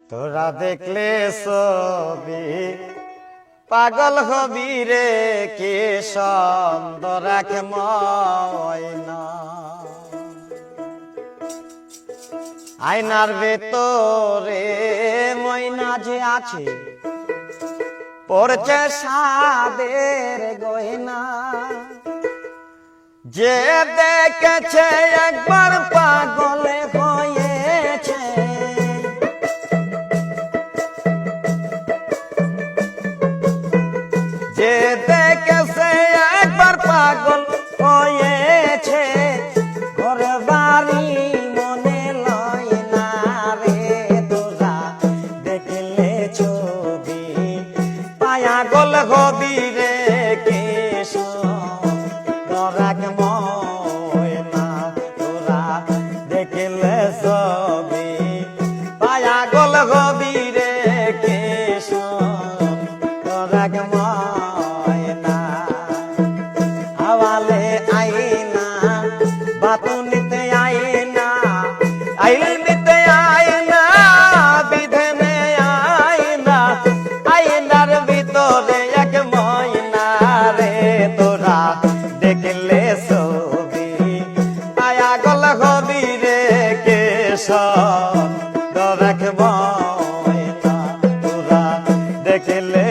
তোরা দেখলে ছবি পাগল হবি রে, কে সুন্দর এক ময়না। আয়নার ভেতরে ময়না যে আছে, পড়ছে সাদের গয়না। যে দেখেছে একবার পাগল হয়েছে, যে দেখেছে একবার পাগল হয়েছে। ঘরে বাড়ি মনে লয় না রে, তোরা দেখলে ছবি পাগল হবি রে, কে সুন্দর এক ময়না। তোরা দেখলে ছবি পাগল হবি রে, কে সুন্দর এক ময়না। হাওয়ালে আইনা বাতুনিতে আইনা, আইলমিতে আইনা, বিধেনে আইনা, আইনার ভিতরে এক ময়না রে। তোরা দেখলে ছবি পাগল হবি রে, কে সুন্দর এক ময়না। তোরা দেখলে